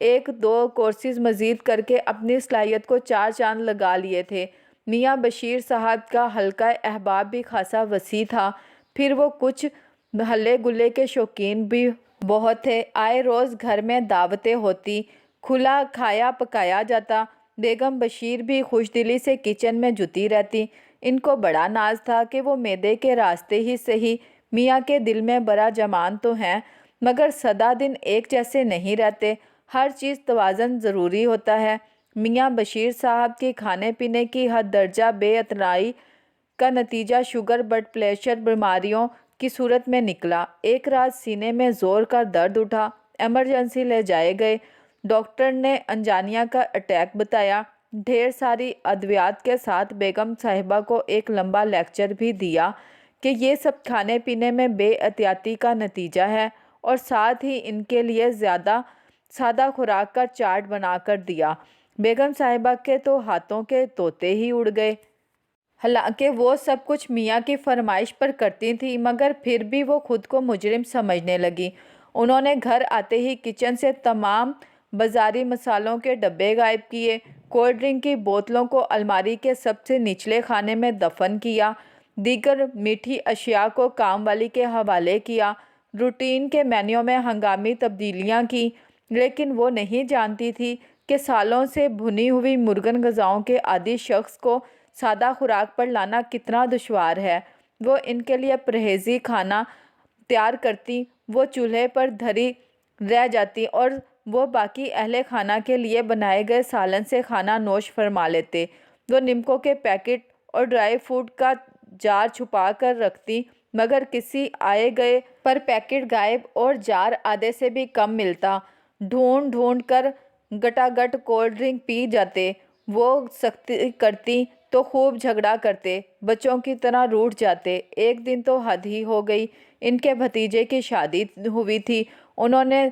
ایک دو کورسز مزید کر کے اپنی صلاحیت کو چار چاند لگا لیے تھے۔ میاں بشیر صاحب کا حلقہ احباب بھی خاصا وسیع تھا، پھر وہ کچھ ہلے گلے کے شوقین بھی بہت تھے۔ آئے روز گھر میں دعوتیں ہوتی، کھلا کھایا پکایا جاتا۔ بیگم بشیر بھی خوش دلی سے کچن میں جٹی رہتی۔ ان کو بڑا ناز تھا کہ وہ معدے کے راستے ہی صحیح، میاں کے دل میں برا جمان تو ہیں، مگر سدا دن ایک جیسے نہیں رہتے، ہر چیز توازن ضروری ہوتا ہے۔ میاں بشیر صاحب کی کھانے پینے کی حد درجہ بے اعتنائی کا نتیجہ شوگر بلڈ پریشر بیماریوں کی صورت میں نکلا۔ ایک رات سینے میں زور کا درد اٹھا، ایمرجنسی لے جائے گئے۔ ڈاکٹر نے انجائنا کا اٹیک بتایا۔ ڈھیر ساری ادویات کے ساتھ بیگم صاحبہ کو ایک لمبا لیکچر بھی دیا کہ یہ سب کھانے پینے میں بے احتیاطی کا نتیجہ ہے، اور ساتھ ہی ان کے لیے زیادہ سادہ خوراک کا چارٹ بنا کر دیا۔ بیگم صاحبہ کے تو ہاتھوں کے طوطے ہی اڑ گئے۔ حالانکہ وہ سب کچھ میاں کی فرمائش پر کرتی تھیں، مگر پھر بھی وہ خود کو مجرم سمجھنے لگی۔ انہوں نے گھر آتے ہی کچن سے تمام بازاری مسالوں کے ڈبے غائب کیے، کولڈ ڈرنک کی بوتلوں کو الماری کے سب سے نچلے خانے میں دفن کیا، دیگر میٹھی اشیاء کو کام والی کے حوالے کیا، روٹین کے مینیو میں ہنگامی تبدیلیاں کی۔ لیکن وہ نہیں جانتی تھی کہ سالوں سے بھنی ہوئی مرغن غذاؤں کے عادی شخص کو سادہ خوراک پر لانا کتنا دشوار ہے۔ وہ ان کے لیے پرہیزی کھانا تیار کرتی، وہ چولہے پر دھری رہ جاتی اور وہ باقی اہل خانہ کے لیے بنائے گئے سالن سے کھانا نوش فرما لیتے۔ وہ نمکوں کے پیکٹ اور ڈرائی فروٹ کا جار چھپا کر رکھتی، مگر کسی آئے گئے پر پیکٹ غائب اور جار آدھے سے بھی کم ملتا۔ ڈھونڈ ڈھونڈ کر گٹا گٹ کولڈ ڈرنک پی جاتے۔ وہ سختی کرتی تو خوب جھگڑا کرتے، بچوں کی طرح روٹھ جاتے۔ ایک دن تو حد ہی ہو گئی، ان کے بھتیجے کی شادی ہوئی تھی، انہوں نے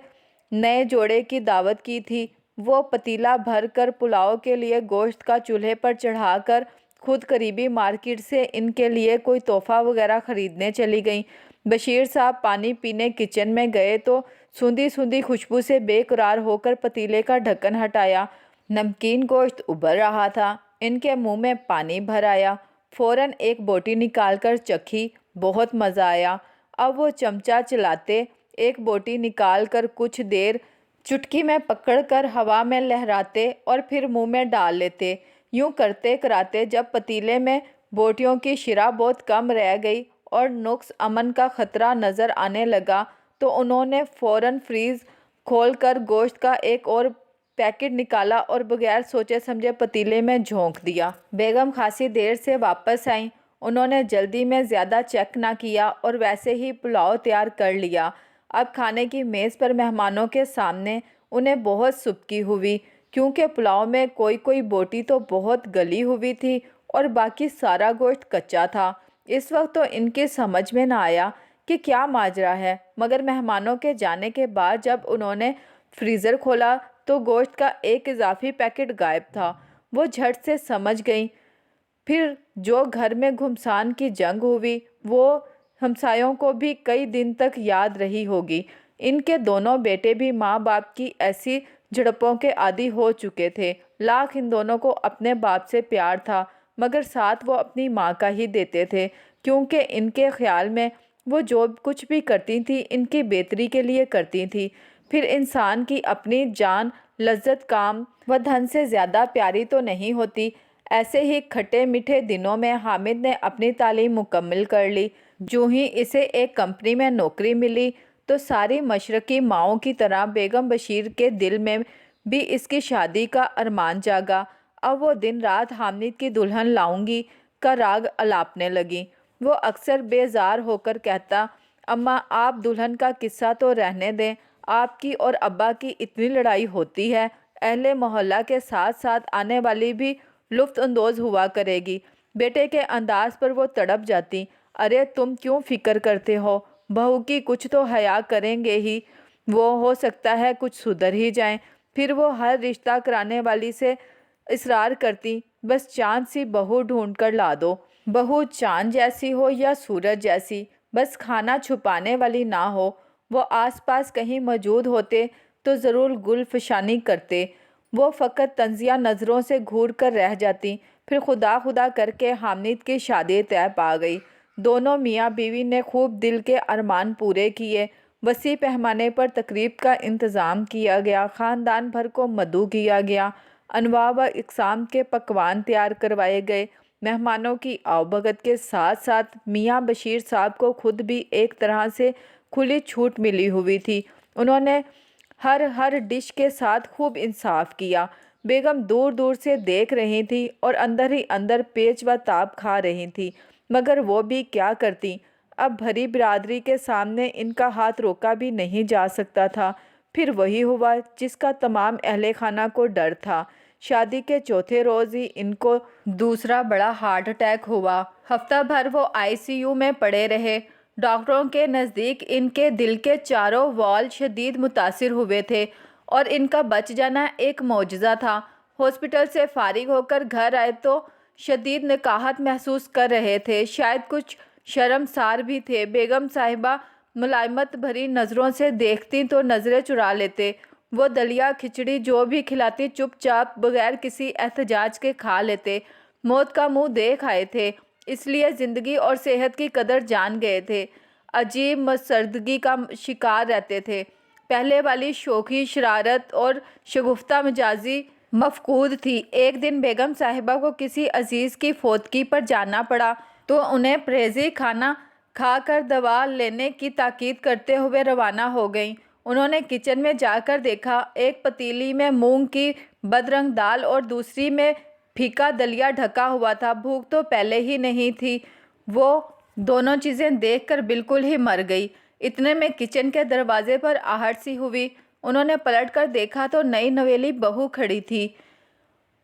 نئے جوڑے کی دعوت کی تھی۔ وہ پتیلا بھر کر پلاؤ کے لیے گوشت کا چولہے پر چڑھا کر خود قریبی مارکیٹ سے ان کے لیے کوئی تحفہ وغیرہ خریدنے چلی گئیں۔ بشیر صاحب پانی پینے کچن میں گئے تو سوندھی سوندھی خوشبو سے بے قرار ہو کر پتیلے کا ڈھکن ہٹایا۔ نمکین گوشت ابل رہا تھا، ان کے منہ میں پانی بھر آیا۔ فوراً ایک بوٹی نکال کر چکھی، بہت مزہ آیا۔ اب وہ چمچہ چلاتے، ایک بوٹی نکال کر کچھ دیر چٹکی میں پکڑ کر ہوا میں لہراتے اور پھر منہ میں ڈال لیتے۔ یوں کرتے کراتے جب پتیلے میں بوٹیوں کی شرح بہت کم رہ گئی اور نقص امن کا خطرہ نظر آنے لگا تو انہوں نے فوراً فریز کھول کر گوشت کا ایک اور پیکٹ نکالا اور بغیر سوچے سمجھے پتیلے میں جھونک دیا۔ بیگم خاصی دیر سے واپس آئیں، انہوں نے جلدی میں زیادہ چیک نہ کیا اور ویسے ہی پلاؤ تیار کر لیا۔ اب کھانے کی میز پر مہمانوں کے سامنے انہیں بہت سبکی ہوئی، کیونکہ پلاؤ میں کوئی بوٹی تو بہت گلی ہوئی تھی اور باقی سارا گوشت کچا تھا۔ اس وقت تو ان کی سمجھ میں نہ آیا کہ کیا ماجرا ہے، مگر مہمانوں کے جانے کے بعد جب انہوں نے فریزر کھولا تو گوشت کا ایک اضافی پیکٹ غائب تھا۔ وہ جھٹ سے سمجھ گئیں۔ پھر جو گھر میں گھمسان کی جنگ ہوئی وہ ہمسایوں کو بھی کئی دن تک یاد رہی ہوگی۔ ان کے دونوں بیٹے بھی ماں باپ کی ایسی جھڑپوں کے عادی ہو چکے تھے۔ لاکھ ان دونوں کو اپنے باپ سے پیار تھا، مگر ساتھ وہ اپنی ماں کا ہی دیتے تھے، کیونکہ ان کے خیال میں وہ جو کچھ بھی کرتی تھیں ان کی بہتری کے لیے کرتی تھیں۔ پھر انسان کی اپنی جان لذت کام و دھن سے زیادہ پیاری تو نہیں ہوتی۔ ایسے ہی کھٹے میٹھے دنوں میں حامد نے اپنی تعلیم مکمل کر لی۔ جوں ہی اسے ایک کمپنی میں نوکری ملی تو ساری مشرقی ماؤں کی طرح بیگم بشیر کے دل میں بھی اس کی شادی کا ارمان جاگا۔ اب وہ دن رات حامد کی دلہن لاؤں گی کا راگ الاپنے لگی۔ وہ اکثر بیزار ہو کر کہتا، اماں آپ دلہن کا قصہ تو رہنے دیں، آپ کی اور ابا کی اتنی لڑائی ہوتی ہے، اہل محلہ کے ساتھ ساتھ آنے والی بھی لطف اندوز ہوا کرے گی۔ بیٹے کے انداز پر وہ تڑپ جاتی، ارے تم کیوں فکر کرتے ہو، بہو کی کچھ تو حیا کریں گے ہی، وہ ہو سکتا ہے کچھ سدھر ہی جائیں۔ پھر وہ ہر رشتہ کرانے والی سے اصرار کرتی، بس چاند سی بہو ڈھونڈ کر لا دو، بہو چاند جیسی ہو یا سورج جیسی، بس کھانا چھپانے والی نہ ہو۔ وہ آس پاس کہیں موجود ہوتے تو ضرور گل فشانی کرتے۔ وہ فقط طنزیہ نظروں سے گھور کر رہ جاتی۔ پھر خدا خدا کر کے حامد کی شادی طے پا گئی۔ دونوں میاں بیوی نے خوب دل کے ارمان پورے کیے۔ وسیع پیمانے پر تقریب کا انتظام کیا گیا۔ خاندان بھر کو مدعو کیا گیا۔ انواع و اقسام کے پکوان تیار کروائے گئے۔ مہمانوں کی آؤ بھگت کے ساتھ ساتھ میاں بشیر صاحب کو خود بھی ایک طرح سے کھلی چھوٹ ملی ہوئی تھی۔ انہوں نے ہر ڈش کے ساتھ خوب انصاف کیا۔ بیگم دور دور سے دیکھ رہی تھی اور اندر ہی اندر پیچ و تاب کھا رہی تھی، مگر وہ بھی کیا کرتی۔ اب بھری برادری کے سامنے ان کا ہاتھ روکا بھی نہیں جا سکتا تھا۔ پھر وہی ہوا جس کا تمام اہل خانہ کو ڈر تھا۔ شادی کے چوتھے روز ہی ان کو دوسرا بڑا ہارٹ اٹیک ہوا۔ ہفتہ بھر وہ ICU میں پڑے رہے۔ ڈاکٹروں کے نزدیک ان کے دل کے چاروں وال شدید متاثر ہوئے تھے اور ان کا بچ جانا ایک معجزہ تھا۔ ہاسپٹل سے فارغ ہو کر گھر آئے تو شدید نکاہت محسوس کر رہے تھے، شاید کچھ شرمسار بھی تھے۔ بیگم صاحبہ ملائمت بھری نظروں سے دیکھتی تو نظریں چرا لیتے۔ وہ دلیا کھچڑی جو بھی کھلاتی چپ چاپ بغیر کسی احتجاج کے کھا لیتے۔ موت کا منہ دیکھ آئے تھے، اس لیے زندگی اور صحت کی قدر جان گئے تھے۔ عجیب مسردگی کا شکار رہتے تھے۔ پہلے والی شوخی، شرارت اور شگفتہ مزاجی مفقود تھی۔ ایک دن بیگم صاحبہ کو کسی عزیز کی فوتگی پر جانا پڑا تو انہیں پرہیزی کھانا کھا کر دوا لینے کی تاکید کرتے ہوئے روانہ ہو گئیں۔ انہوں نے کچن میں جا کر دیکھا، ایک پتیلی میں مونگ کی بدرنگ دال اور دوسری میں پھیکا دلیا ڈھکا ہوا تھا۔ بھوک تو پہلے ہی نہیں تھی۔ وہ دونوں چیزیں دیکھ کر بالکل ہی مر گئی۔ اتنے میں کچن کے دروازے پر آہٹ سی ہوئی۔ انہوں نے پلٹ کر دیکھا تو نئی نویلی بہو کھڑی تھی۔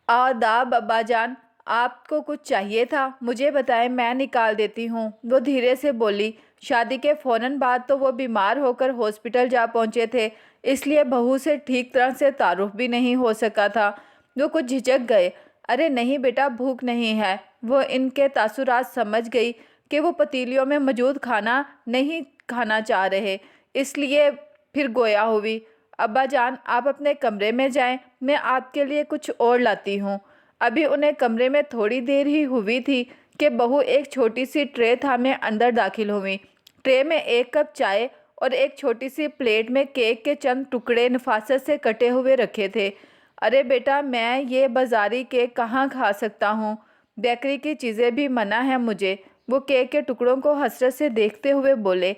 آداب ابا جان، آپ کو کچھ چاہیے تھا؟ مجھے بتائیں، میں نکال دیتی ہوں، وہ دھیرے سے بولی۔ شادی کے فوراً بعد تو وہ بیمار ہو کر ہاسپٹل جا پہنچے تھے، اس لیے بہو سے ٹھیک طرح سے تعارف بھی نہیں ہو سکا تھا۔ وہ کچھ جھجک گئے۔ ارے نہیں بیٹا، بھوک نہیں ہے۔ وہ ان کے تاثرات سمجھ گئی کہ وہ پتیلیوں میں موجود کھانا نہیں کھانا چاہ رہے، اس لیے پھر گویا ہوئی۔ ابا جان، آپ اپنے کمرے میں جائیں، میں آپ کے لیے کچھ اور لاتی ہوں۔ ابھی انہیں کمرے میں تھوڑی دیر ہی ہوئی تھی کہ بہو ایک چھوٹی سی ٹرے تھامے اندر داخل ہوئیں۔ ٹرے میں ایک کپ چائے اور ایک چھوٹی سی پلیٹ میں کیک کے چند ٹکڑے نفاست سے کٹے ہوئے رکھے تھے۔ ارے بیٹا، میں یہ بازاری کیک کہاں کھا سکتا ہوں؟ بیکری کی چیزیں بھی منع ہیں مجھے۔ وہ کیک کے ٹکڑوں کو حسرت سے دیکھتے ہوئے بولے۔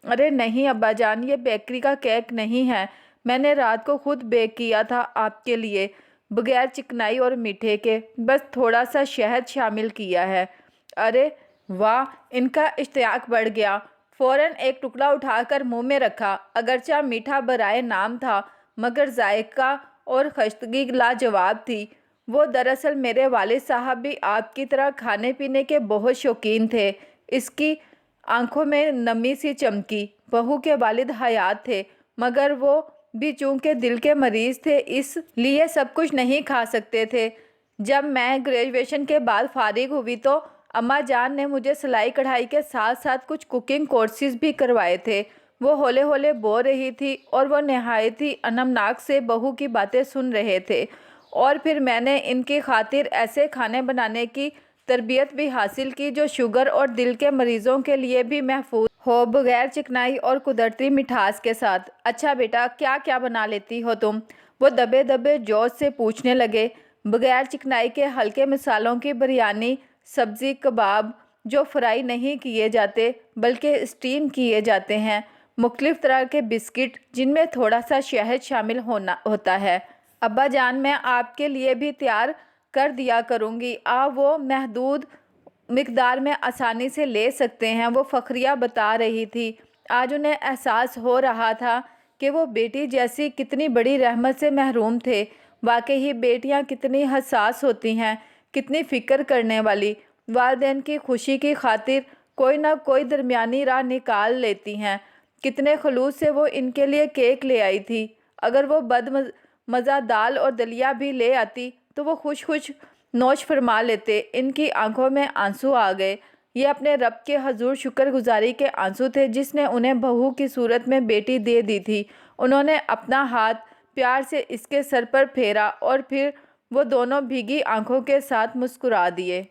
ارے نہیں ابا جان، یہ بیکری کا کیک نہیں ہے، میں نے رات کو خود بیک کیا تھا آپ کے لیے، بغیر چکنائی اور میٹھے کے، بس تھوڑا سا شہد شامل کیا ہے۔ ارے واہ، ان کا اشتیاق بڑھ گیا۔ فوراً ایک ٹکڑا اٹھا کر منہ میں رکھا۔ اگرچہ میٹھا برائے نام تھا، مگر ذائقہ اور خشتگی لاجواب تھی۔ وہ دراصل میرے والد صاحب بھی آپ کی طرح کھانے پینے کے بہت شوقین تھے۔ اس کی آنکھوں میں نمی سی چمکی۔ بہو کے والد حیات تھے، مگر وہ بھی چونکہ دل کے مریض تھے اس لیے سب کچھ نہیں کھا سکتے تھے۔ جب میں گریجویشن کے بعد فارغ ہوئی تو اماں جان نے مجھے سلائی کڑھائی کے ساتھ ساتھ کچھ کوکنگ کورسز بھی کروائے تھے۔ وہ ہولے ہولے بول رہی تھی اور وہ نہایت ہی انمناک سے بہو کی باتیں سن رہے تھے۔ اور پھر میں نے ان کی خاطر ایسے کھانے بنانے کی تربیت بھی حاصل کی جو شوگر اور دل کے مریضوں کے لیے بھی محفوظ ہو، بغیر چکنائی اور قدرتی مٹھاس کے ساتھ۔ اچھا بیٹا، کیا کیا بنا لیتی ہو تم؟ وہ دبے دبے جوش سے پوچھنے لگے۔ بغیر چکنائی کے ہلکے مسالوں کی بریانی، سبزی، کباب جو فرائی نہیں کیے جاتے بلکہ اسٹیم کیے جاتے ہیں، مختلف طرح کے بسکٹ جن میں تھوڑا سا شہد شامل ہوتا ہے۔ ابا جان، میں آپ کے لیے بھی تیار کر دیا کروں گی، آپ وہ محدود مقدار میں آسانی سے لے سکتے ہیں، وہ فخریہ بتا رہی تھی۔ آج انہیں احساس ہو رہا تھا کہ وہ بیٹی جیسی کتنی بڑی رحمت سے محروم تھے۔ واقعی بیٹیاں کتنی حساس ہوتی ہیں، کتنی فکر کرنے والی، والدین کی خوشی کی خاطر کوئی نہ کوئی درمیانی راہ نکال لیتی ہیں۔ کتنے خلوص سے وہ ان کے لیے کیک لے آئی تھی۔ اگر وہ مزہ دال اور دلیا بھی لے آتی تو وہ خوش خوش نوش فرما لیتے۔ ان کی آنکھوں میں آنسو آ گئے۔ یہ اپنے رب کے حضور شکر گزاری کے آنسو تھے جس نے انہیں بہو کی صورت میں بیٹی دے دی تھی انہوں نے اپنا ہاتھ پیار سے اس کے سر پر پھیرا اور پھر وہ دونوں بھیگی آنکھوں کے ساتھ مسکرا دیے۔